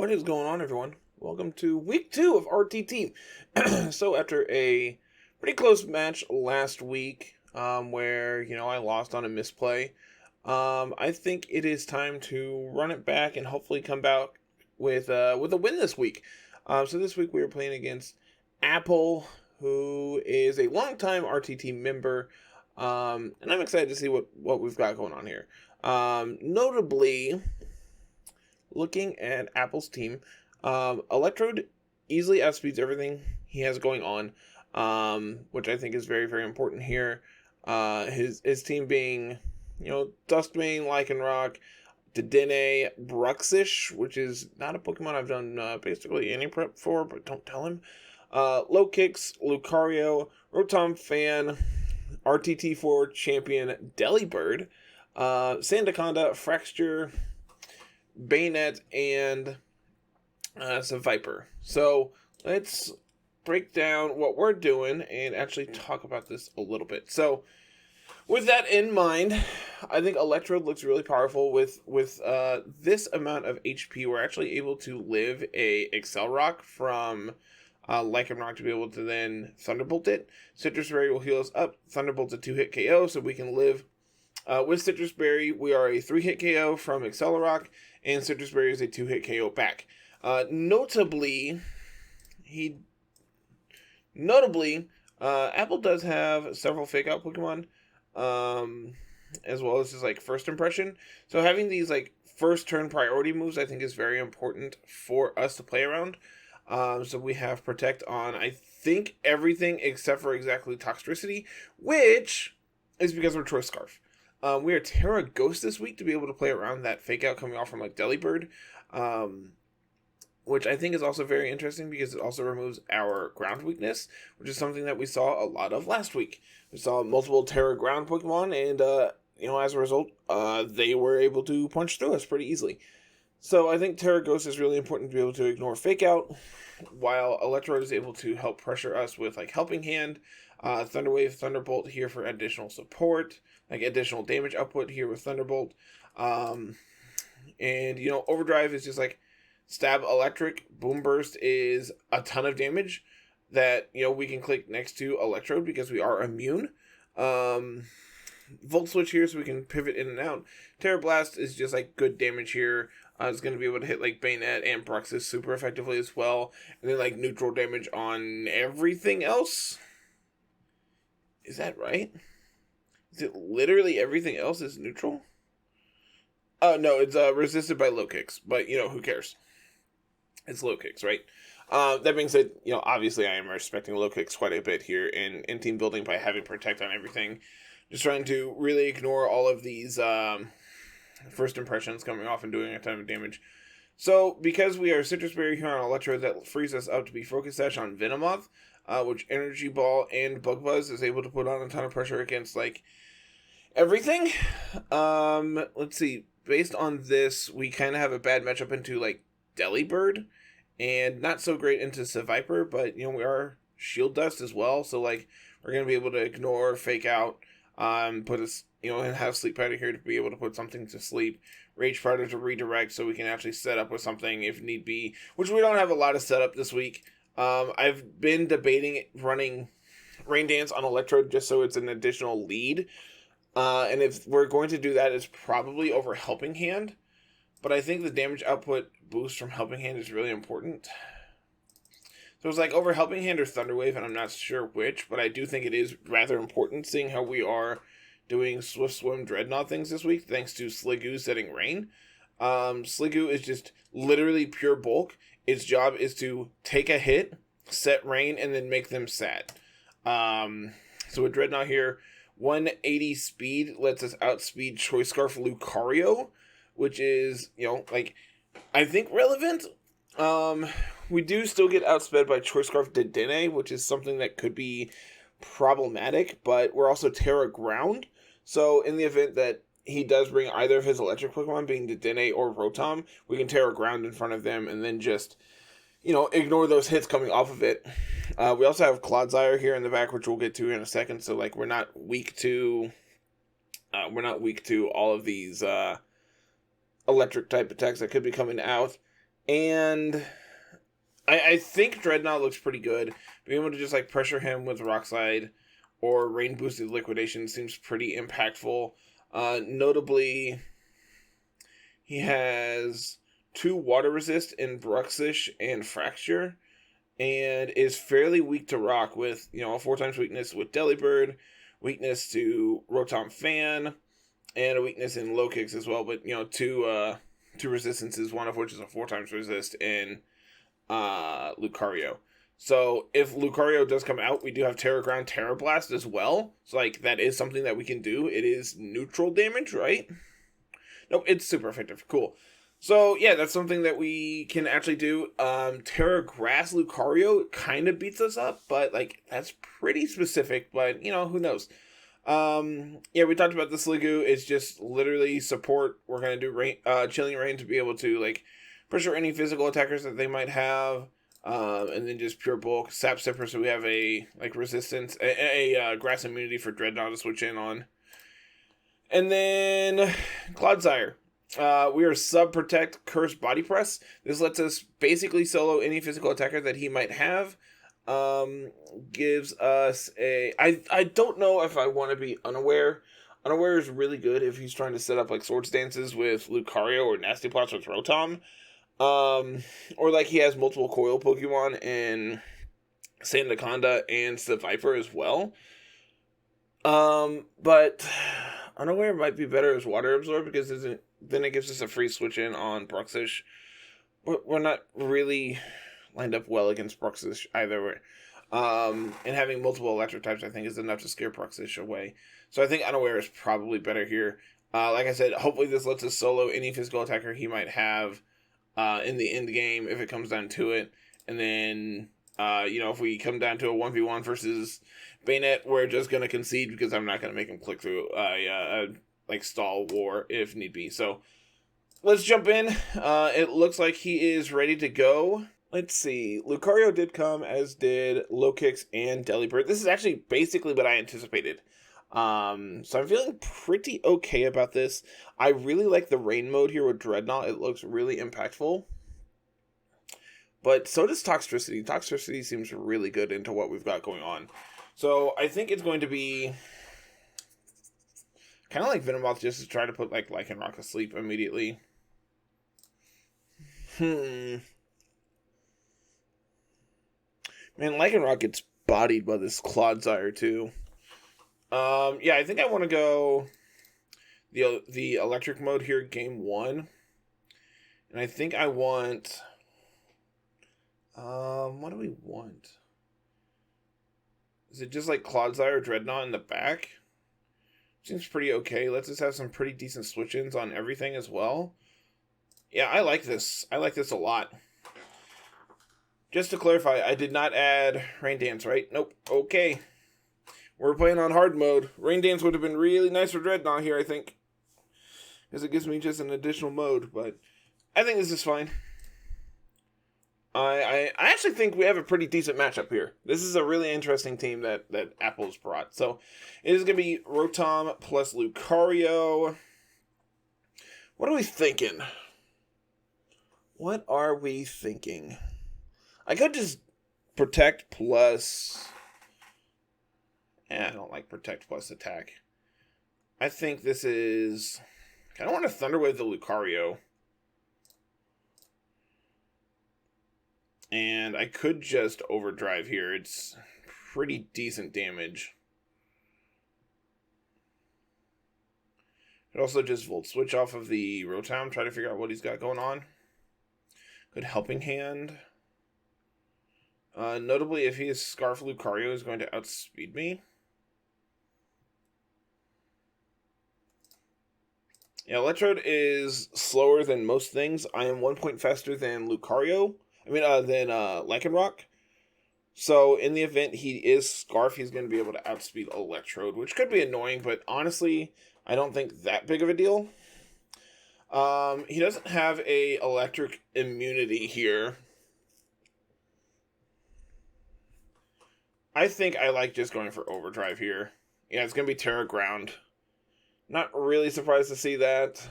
What is going on, everyone? Welcome to week 2 of RTT. So after a pretty close match last week, where I lost on a misplay, I think it is time to run it back and hopefully come back with a win this week. So this week we are playing against Apple, who is a longtime RTT member, and I'm excited to see what we've got going on here. Notably, looking at Apple's team, Electrode easily outspeeds everything he has going on, which I think is very, very important here. His team being, Dustmane, Lycanroc, Dedenne, Bruxish, which is not a Pokemon I've done basically any prep for, but don't tell him. Low Kicks, Lucario, Rotom Fan, RTT4 champion Delibird, Sandaconda, Fraxture, Bayonet, and some Viper. So let's break down what we're doing and actually talk about this a little bit. So with that in mind, I think Electrode looks really powerful. With this amount of HP, we're actually able to live a Excel Rock from Lycanroc to be able to then Thunderbolt it. Citrus Berry will heal us up. Thunderbolt's a 2-hit KO, so we can live. With Citrus Berry, we are a 3-hit KO from Accelerock, and Citrus Berry is a 2-hit KO back. Notably, Apple does have several fake-out Pokemon, as well as his first impression. So having these first-turn priority moves, I think, is very important for us to play around. So we have Protect on, I think, everything except for exactly Toxtricity, which is because we're Choice Scarf. We are Terra Ghost this week to be able to play around that fake out coming off from Delibird, which I think is also very interesting because it also removes our ground weakness, which is something that we saw a lot of last week. We saw multiple Terra ground Pokemon, and as a result, they were able to punch through us pretty easily. So I think Terra Ghost is really important to be able to ignore fake out, while Electrode is able to help pressure us with Helping Hand, Thunderwave, Thunderbolt here for additional support, additional damage output here with Thunderbolt. And, Overdrive is just Stab Electric. Boom Burst is a ton of damage that, we can click next to Electrode because we are immune. Volt Switch here so we can pivot in and out. Terra Blast is just good damage here. It's going to be able to hit Bayonet and Bruxish super effectively as well. And then neutral damage on everything else. Is that right? Is it literally everything else is neutral? No, it's resisted by low kicks, but who cares? It's low kicks, right? That being said, obviously I am respecting low kicks quite a bit here in team building by having Protect on everything. Just trying to really ignore all of these first impressions coming off and doing a ton of damage. So, because we are Citrus Berry here on Electrode, that frees us up to be Focus Sash on Venomoth, which Energy Ball and Bug Buzz is able to put on a ton of pressure against, everything. Let's see. Based on this, we kind of have a bad matchup into, Delibird, and not so great into Seviper, but, we are Shield Dust as well, so, we're going to be able to ignore, fake out, put us, and have Sleep Powder here to be able to put something to sleep, Rage Powder to redirect so we can actually set up with something if need be, which we don't have a lot of setup this week. I've been debating running Rain Dance on Electrode just so it's an additional lead, and if we're going to do that, it's probably over Helping Hand, but I think the damage output boost from Helping Hand is really important. So it's over Helping Hand or Thunderwave, and I'm not sure which, but I do think it is rather important, seeing how we are doing Swift Swim Drednaw things this week, thanks to Sliggoo setting Rain. Sliggoo is just literally pure bulk. Its job is to take a hit, set Rain, and then make them sad. So with Drednaw here, 180 speed lets us outspeed Choice Scarf Lucario, which is, I think relevant. We do still get outsped by Choice Scarf Dedenne, which is something that could be problematic, but we're also Terra Ground. So in the event that he does bring either of his electric Pokemon, being Dedenne or Rotom, we can Terra Ground in front of them and then just, ignore those hits coming off of it. We also have Clodsire here in the back, which we'll get to in a second. So we're not weak to all of these electric type attacks that could be coming out. And I think Drednaw looks pretty good. Being able to just like pressure him with Rock Slide or Rain Boosted Liquidation seems pretty impactful. Notably, he has 2 Water Resist in Bruxish and Fracture, and is fairly weak to rock with, a 4x weakness with Delibird, weakness to Rotom Fan, and a weakness in low kicks as well, but, two resistances, one of which is a 4x resist in Lucario. So if Lucario does come out, we do have Terra Ground, Terra Blast as well. So like that is something that we can do. It is neutral damage, right? Nope, it's super effective. Cool. So yeah, that's something that we can actually do. Terra Grass Lucario kind of beats us up, but like that's pretty specific. But who knows? Yeah, we talked about the Sliggoo. It's just literally support. We're gonna do rain, Chilling Rain to be able to like pressure any physical attackers that they might have. And then just pure bulk Sap Sipper, so we have a like resistance, a grass immunity for Drednaw to switch in on. And then Clodsire. We are Sub Protect Curse Body Press. This lets us basically solo any physical attacker that he might have. Gives us a... I don't know if I want to be Unaware. Unaware is really good if he's trying to set up like Swords Dances with Lucario or Nasty Plots with Rotom. Or like he has multiple coil Pokemon in Sandaconda and Seviper as well. But Unaware might be better as Water Absorb because then it gives us a free switch in on Bruxish. We're not really lined up well against Bruxish either. And having multiple electric types, I think, is enough to scare Bruxish away. So I think Unaware is probably better here. Like I said, hopefully this lets us solo any physical attacker he might have in the end game if it comes down to it. And then, if we come down to a 1v1 versus Bayonet, we're just going to concede because I'm not going to make him click through like stall war if need be. So let's jump in. It looks like he is ready to go. Let's see. Lucario did come, as did Low Kicks and Delibird. This is actually basically what I anticipated. So I'm feeling pretty okay about this. I really like the rain mode here with Drednaw. It looks really impactful. But so does Toxtricity. Toxtricity seems really good into what we've got going on. So I think it's going to be kind of like Venomoth just to try to put like Lycanroc to sleep immediately. Man, Lycanroc gets bodied by this Clodsire too. Yeah, I think I want to go the electric mode here, game 1. And I think I want... what do we want? Is it just like Clodsire or Drednaw in the back? Seems pretty okay. Let's just have some pretty decent switch-ins on everything as well. Yeah, I like this. I like this a lot. Just to clarify, I did not add Rain Dance, right? Nope. Okay. We're playing on hard mode. Rain Dance would have been really nice for Drednaw here, I think. Because it gives me just an additional mode, but I think this is fine. I actually think we have a pretty decent matchup here. This is a really interesting team that Apple's brought. So it is going to be Rotom plus Lucario. What are we thinking? What are we thinking? I could just Protect plus... I don't like Protect plus Attack. I think this is... I kind of want to Thunder Wave the Lucario. And I could just Overdrive here. It's pretty decent damage. Could also just Volt Switch off of the Rotom, try to figure out what he's got going on. Good Helping Hand. Notably, if he is Scarf Lucario, is going to outspeed me. Yeah, Electrode is slower than most things. I am 1 point faster than Lucario. Than Lycanroc. So, in the event he is Scarf, he's going to be able to outspeed Electrode, which could be annoying, but honestly, I don't think that big of a deal. He doesn't have a electric immunity here. I think I like just going for Overdrive here. Yeah, it's going to be Terra Ground. Not really surprised to see that.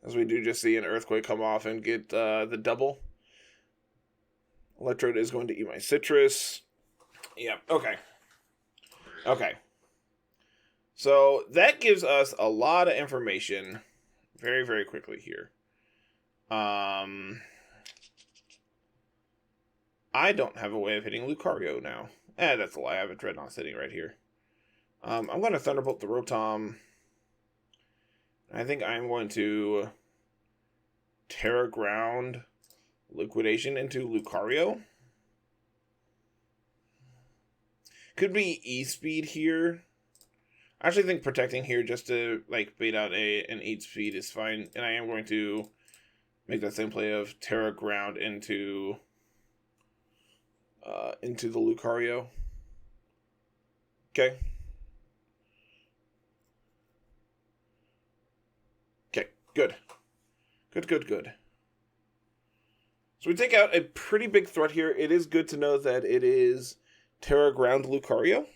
As we do just see an Earthquake come off and get the double. Electrode is going to eat my citrus. Yep, okay. Okay. So that gives us a lot of information very, very quickly here. I don't have a way of hitting Lucario now. That's a lie. I have a Drednaw sitting right here. I'm going to Thunderbolt the Rotom. I think I'm going to Terra Ground Liquidation into Lucario. Could be E-Speed here. I actually think protecting here just to like bait out an 8-speed is fine. And I am going to make that same play of Terra Ground into the Lucario. Okay. Okay, good. Good. So we take out a pretty big threat here. It is good to know that it is Terra Ground Lucario.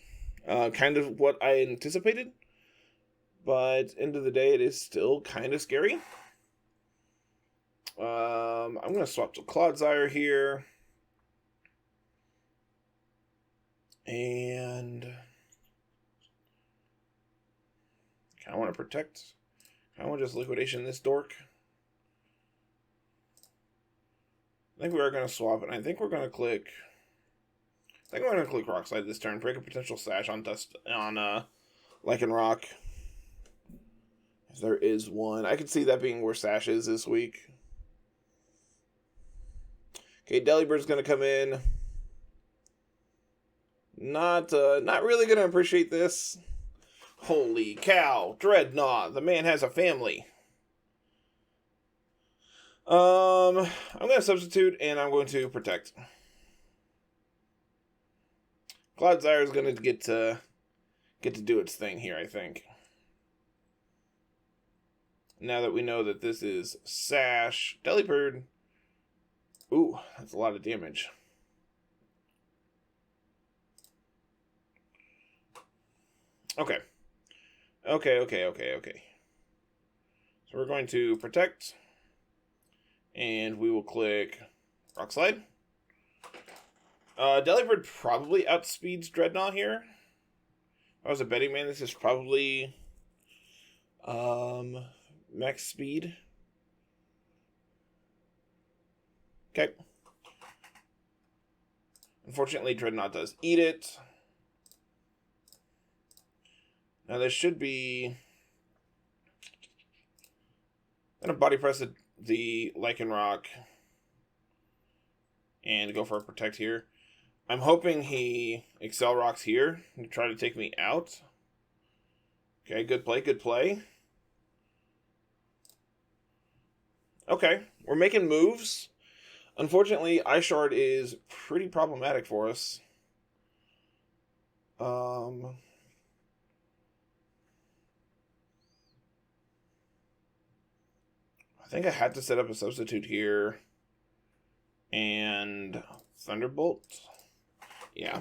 Kind of what I anticipated. But end of the day, it is still kind of scary. I'm going to swap to Clodsire here. And I want to protect. I want to just liquidation this dork. I think we are going to swap, and I think we're going to click. I think we're going to click Rock Slide this turn. Break a potential Sash on Lycanroc. If there is one, I could see that being where Sash is this week. Okay, Delibird's going to come in. Not really going to appreciate this. Holy cow, Drednaw, the man has a family. I'm going to substitute, and I'm going to protect. Clodsire is going to get to do its thing here, I think. Now that we know that this is Sash, Delibird. Ooh, that's a lot of damage. Okay. So we're going to protect. And we will click Rock Slide. Delibird probably outspeeds Drednaw here. If I was a betting man, this is probably max speed. Okay. Unfortunately, Drednaw does eat it. Now there should be. I'm gonna body press the Lycanroc and go for a protect here. I'm hoping he Excel Rocks here to try to take me out. Okay, good play. Okay, we're making moves. Unfortunately, Ice Shard is pretty problematic for us. I think I had to set up a substitute here. And Thunderbolt. Yeah.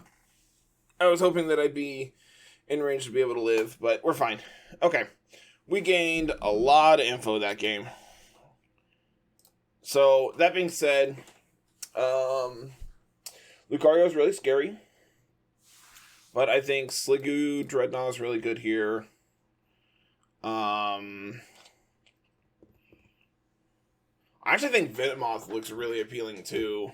I was hoping that I'd be in range to be able to live, but we're fine. Okay. We gained a lot of info that game. So, that being said, Lucario is really scary. But I think Sliggoo Drednaw is really good here. I actually think Venomoth looks really appealing too.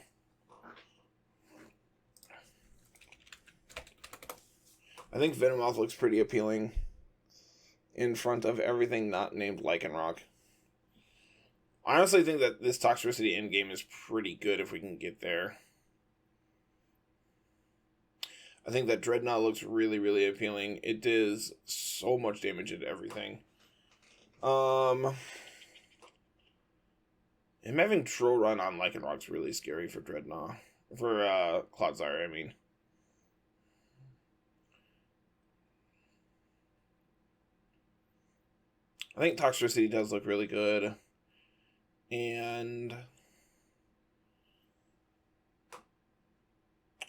I think Venomoth looks pretty appealing in front of everything not named Lycanroc. I honestly think that this Toxtricity endgame is pretty good if we can get there. I think that Drednaw looks really, really appealing. It does so much damage at everything. Him having Troll Run on Lycanroc's really scary for Drednaw. For Clodsire, I mean. I think Toxtricity does look really good. And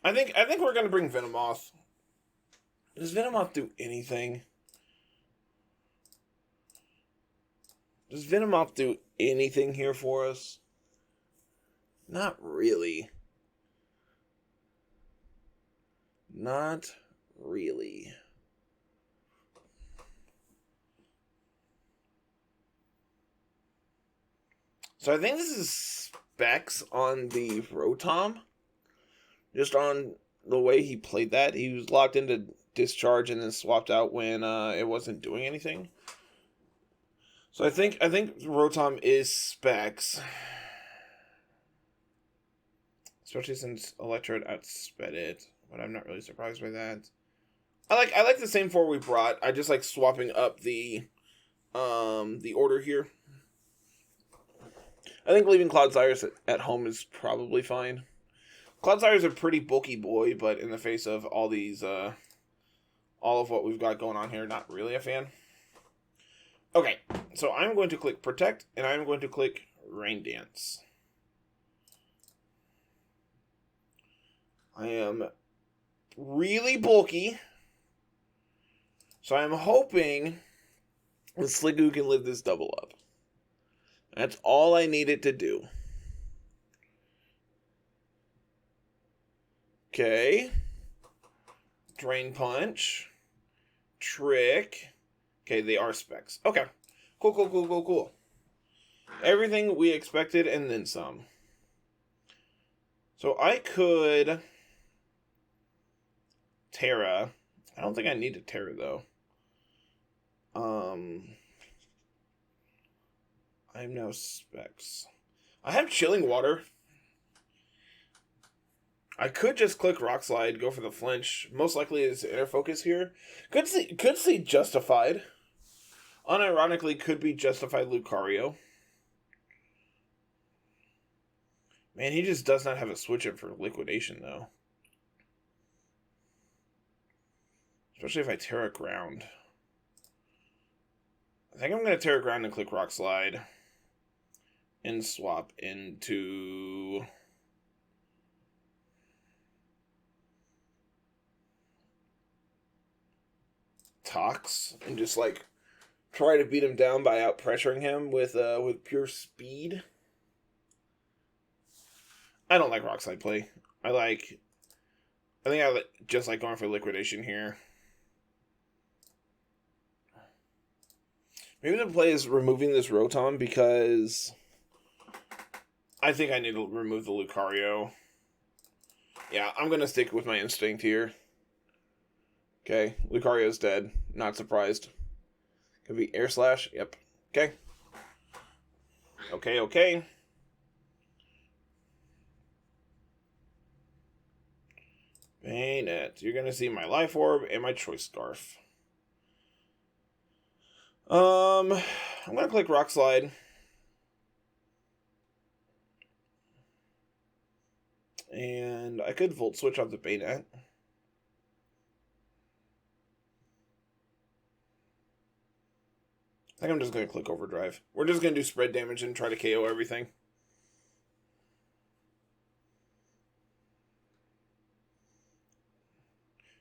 I think we're gonna bring Venomoth. Does Venomoth do anything? Does Venomoth do anything here for us? Not really. Not really. So I think this is specs on the Rotom. Just on the way he played that. He was locked into discharge and then swapped out when it wasn't doing anything. So I think Rotom is specs. Especially since Electrode outsped it. But I'm not really surprised by that. I like the same 4 we brought. I just like swapping up the order here. I think leaving Cloudsire's at home is probably fine. Cloudsire's a pretty bulky boy, but in the face of all these, all of what we've got going on here, not really a fan. Okay, so I'm going to click Protect, and I'm going to click Rain Dance. I am really bulky, so I'm hoping that Sliggoo can live this double up. That's all I need it to do. Okay. Drain Punch. Trick. Okay, they are specs. Okay. Cool. Everything we expected and then some. So I could Terra. I don't think I need to Terra though. I'm now specs. I have Chilling Water. I could just click Rock Slide, go for the flinch. Most likely is Inner Focus here. Could see Justified. Unironically, could be Justified Lucario. Man, he just does not have a switch up for Liquidation, though. Especially if I Terra Ground. I think I'm going to Terra Ground and click Rock Slide. And swap into Tox and just like try to beat him down by out pressuring him with pure speed. I don't like Rock Slide play. I think I just like going for Liquidation here. Maybe the play is removing this Rotom because I think I need to remove the Lucario. Yeah, I'm going to stick with my instinct here. Okay, Lucario's dead. Not surprised. Could be Air Slash. Yep. Okay. Okay. Bayonet. You're going to see my Life Orb and my Choice Scarf. I'm going to click Rock Slide. And I could Volt Switch off the Bayonet. I think I'm just going to click Overdrive. We're just going to do spread damage and try to KO everything.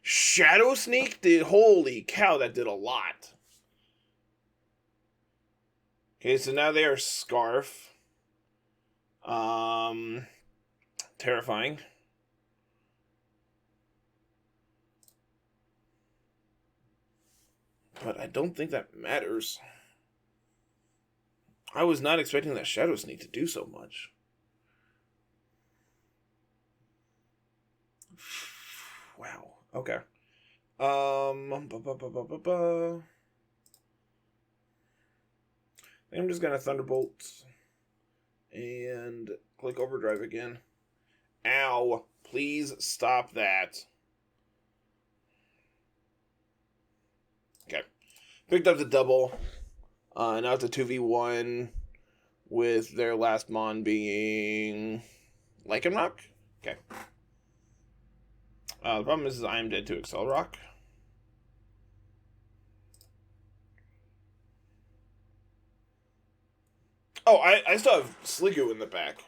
Shadow Sneak did... Holy cow, that did a lot. Okay, so now they are Scarf. Terrifying. But I don't think that matters. I was not expecting that Shadow Sneak to do so much. Wow. Okay. I'm just gonna Thunderbolt and click Overdrive again. Ow! Please stop that. Okay. Picked up the double. Now it's a 2v1 with their last mon being Lycanroc. Okay. The problem is I am dead to Accelerock. Oh, I still have Sliggoo in the back.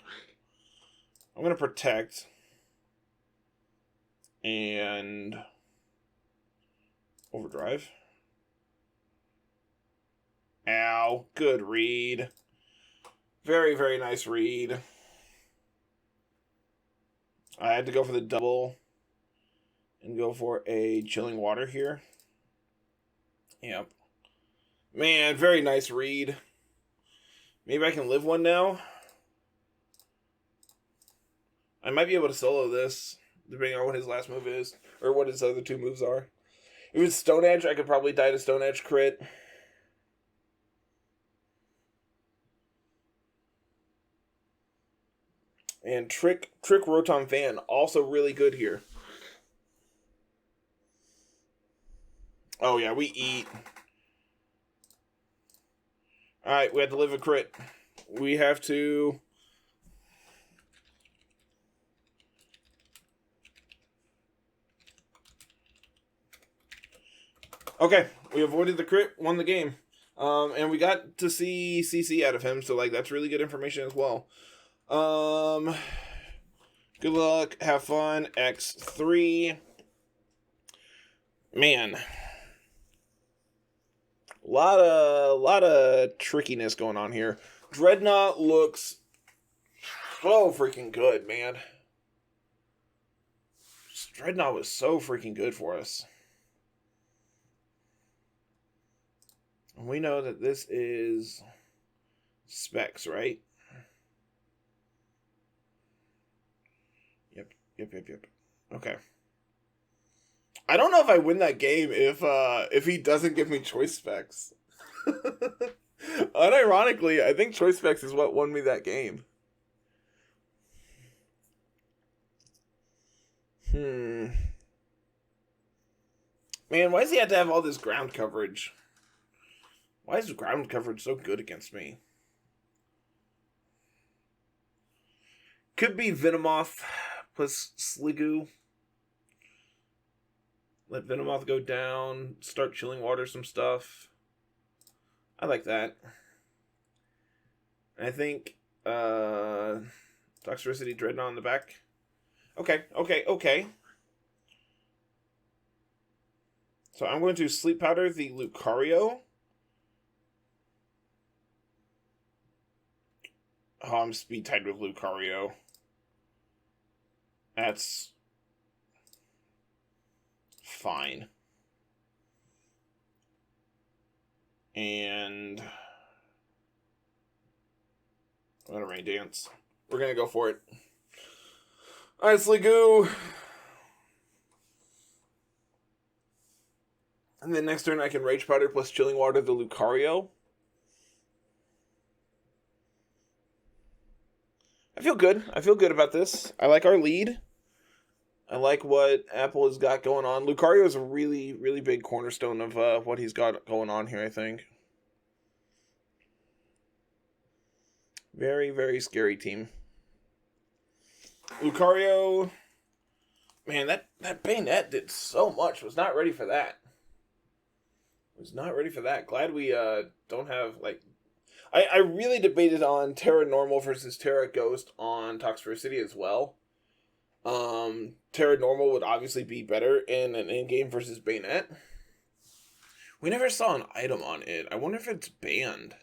I'm going to Protect. And... Overdrive. Ow. Good read. Very, very nice read. I had to go for the double and go for a chilling water here. Yep. Man, very nice read. Maybe I can live one now. I might be able to solo this, depending on what his last move is, or what his other two moves are. If it's Stone Edge, I could probably die to Stone Edge crit. And Trick Rotom Fan, also really good here. Oh yeah, we eat. Alright, we have to live a crit. We have to... Okay, we avoided the crit, won the game. And we got to see CC out of him, so like that's really good information as well. Good luck, have fun, X3. Man. A lot of trickiness going on here. Drednaw looks so freaking good, man. Drednaw was so freaking good for us. And we know that this is Specs, right? Yep. Okay. I don't know if I win that game if he doesn't give me choice specs. Unironically, I think choice specs is what won me that game. Man, why does he have to have all this ground coverage? Why is ground coverage so good against me? Could be Venomoth plus Sliggoo. Let Venomoth go down. Start chilling water some stuff. I like that. I think Toxicity Drednaw in the back. Okay. So I'm going to Sleep Powder the Lucario. Oh, I'm speed tied with Lucario. That's fine. And I'm gonna Rain Dance. We're gonna go for it. Alright, Sliggoo. And then next turn I can Rage Powder plus Chilling Water the Lucario. I feel good. I feel good about this. I like our lead. I like what Apple has got going on. Lucario is a really, really big cornerstone of what he's got going on here, I think. Very, very scary team. Lucario, man, that Bayonet did so much. Was not ready for that. Glad we don't have, like... I really debated on Terra Normal versus Terra Ghost on Toxicity as well. Terra Normal would obviously be better in an in-game versus Bayonet. We never saw an item on it. I wonder if it's banned.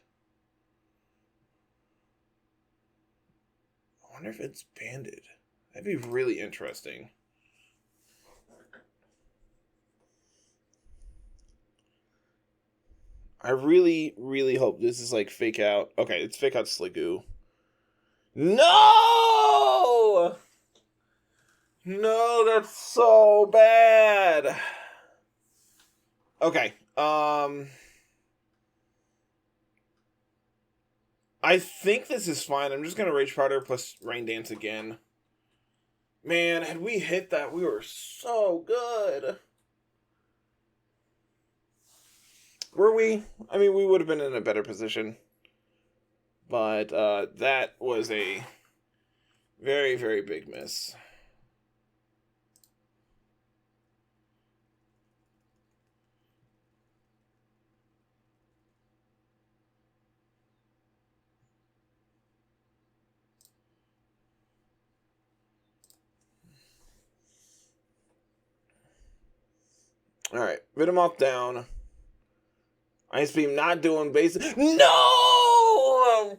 I wonder if it's banded. That'd be really interesting. I really, really hope this is like fake out. Okay, it's fake out Sliggoo. No! No, that's so bad. Okay, I think this is fine. I'm just gonna Rage Powder plus Rain Dance again. Man, had we hit that, we were so good. Were we? I mean, we would have been in a better position. But that was a very, very big miss. Alright, Venomoth down. Ice Beam not doing basic. No!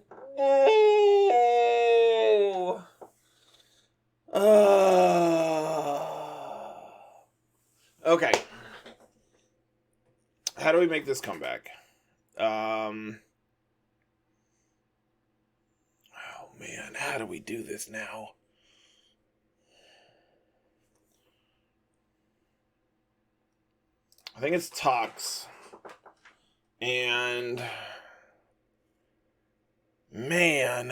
Oh! Okay. How do we make this comeback? Oh man, how do we do this now? I think it's Tox. And man,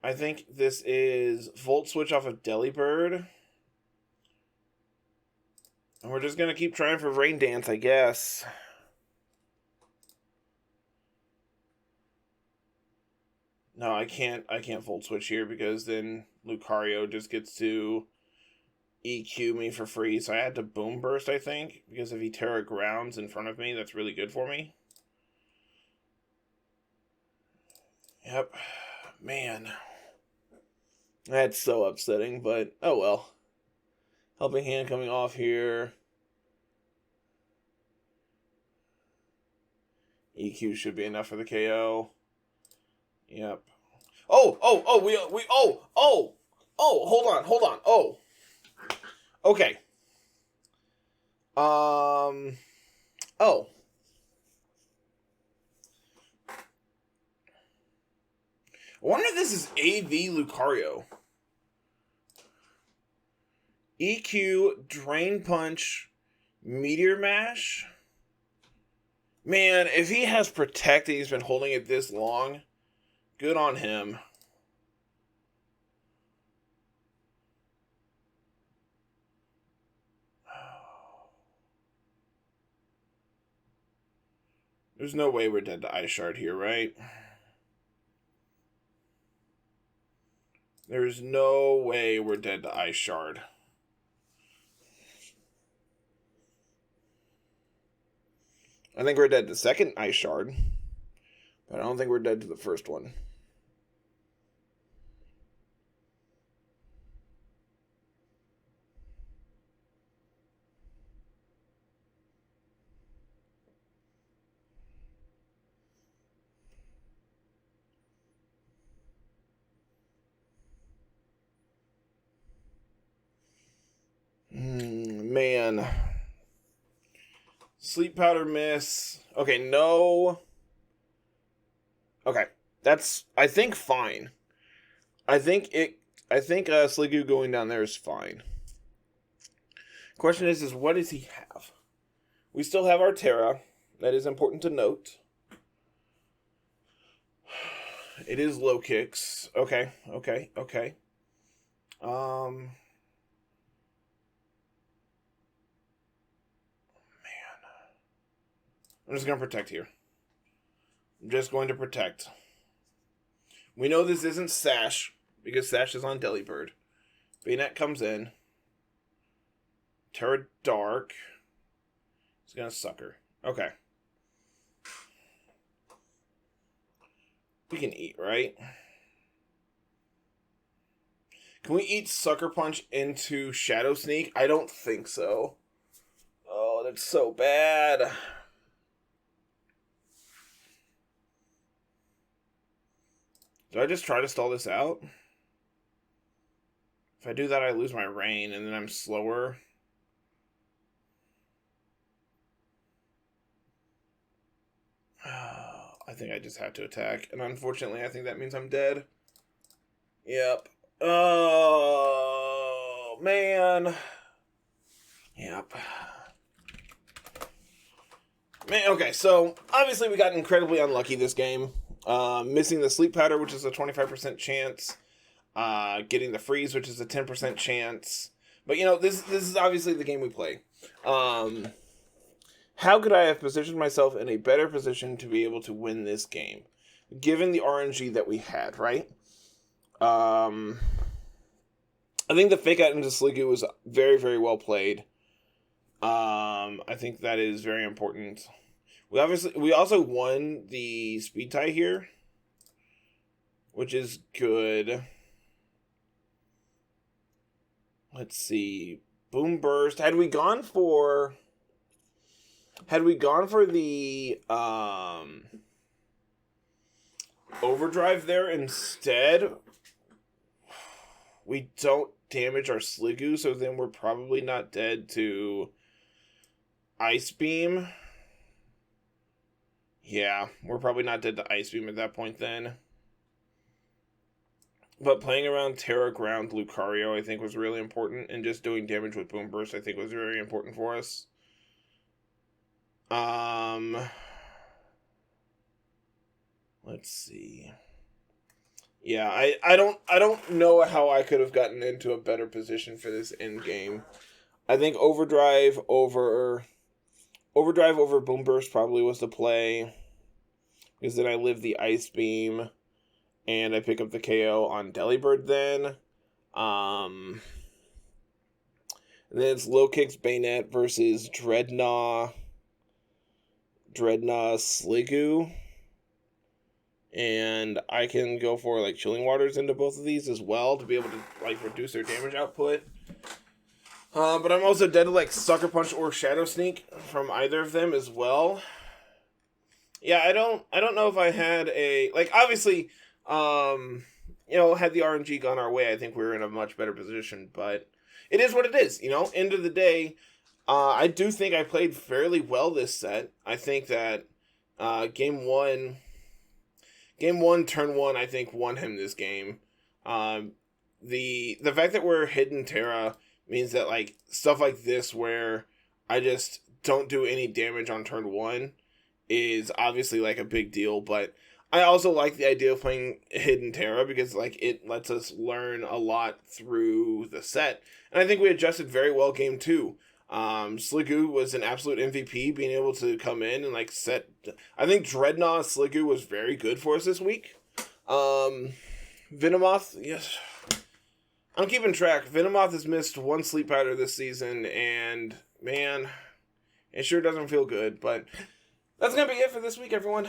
I think this is Volt Switch off of Delibird. And we're just going to keep trying for Rain Dance, I guess. No, I can't Volt Switch here because then Lucario just gets to EQ me for free. So I had to Boom Burst, I think, because if he Terra Grounds in front of me, that's really good for me. Yep. Man. That's so upsetting, but oh well. Helping Hand coming off here. EQ should be enough for the KO. Yep. Oh, hold on. Oh. Okay. Oh. I wonder if this is AV Lucario. EQ, Drain Punch, Meteor Mash. Man, if he has Protect and he's been holding it this long, good on him. There's no way we're dead to Ice Shard here, right? There's no way we're dead to Ice Shard. I think we're dead to second Ice Shard, but I don't think we're dead to the first one. Man. Sleep Powder miss. Okay, no. Okay, that's, I think, fine. I think Sliggoo going down there is fine. Question is what does he have? We still have our Terra. That is important to note. It is low kicks. Okay. I'm just going to protect here. I'm just going to protect. We know this isn't Sash, because Sash is on Delibird. Bayonet comes in. Terra Dark. He's going to Sucker. Okay. We can eat, right? Can we eat Sucker Punch into Shadow Sneak? I don't think so. Oh, that's so bad. Do I just try to stall this out? If I do that, I lose my rain, and then I'm slower. I think I just have to attack. And unfortunately, I think that means I'm dead. Yep. Oh, man. Yep. Man, okay, so obviously we got incredibly unlucky this game. Missing the Sleep Powder, which is a 25% chance. Getting the Freeze, which is a 10% chance. But, you know, this is obviously the game we play. How could I have positioned myself in a better position to be able to win this game? Given the RNG that we had, right? I think the fake out into Sliggoo was very, very well played. I think that is very important. We also won the speed tie here, which is good. Let's see. Boom Burst. Had we gone for the Overdrive there instead, we don't damage our Sliggoo, so then we're probably not dead to Ice Beam. Yeah, we're probably not dead to Ice Beam at that point then. But playing around Terra Ground Lucario, I think, was really important, and just doing damage with Boom Burst, I think, was very important for us. Let's see. Yeah, I don't know how I could have gotten into a better position for this end game. I think Overdrive over Boom Burst probably was the play, because then I live the Ice Beam, and I pick up the KO on Delibird then. And then it's Low Kicks Bayonet versus Drednaw Sliggoo. And I can go for like Chilling Waters into both of these as well to be able to like reduce their damage output. But I'm also dead to like Sucker Punch or Shadow Sneak from either of them as well. Yeah, I don't know if I had a like obviously had the RNG gone our way, I think we were in a much better position, but it is what it is, end of the day. I do think I played fairly well this set. I think that game one, turn one, I think won him this game. The fact that we're Hidden Terra means that like stuff like this where I just don't do any damage on turn one is obviously like a big deal, but I also like the idea of playing Hidden Terra because like it lets us learn a lot through the set. And I think we adjusted very well game two. Sliggoo was an absolute MVP, being able to come in and like set. I think Drednaw Sliggoo was very good for us this week. Venomoth, yes, I'm keeping track. Venomoth has missed one sleep powder this season, and man, it sure doesn't feel good. But that's gonna be it for this week, everyone.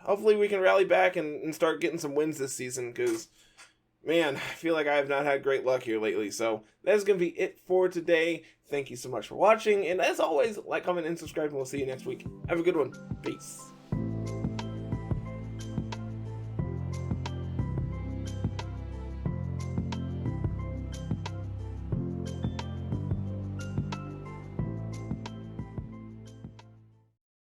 Hopefully, we can rally back and start getting some wins this season, because man, I feel like I have not had great luck here lately. So that's going to be it for today. Thank you so much for watching. And as always, like, comment, and subscribe, and we'll see you next week. Have a good one. Peace.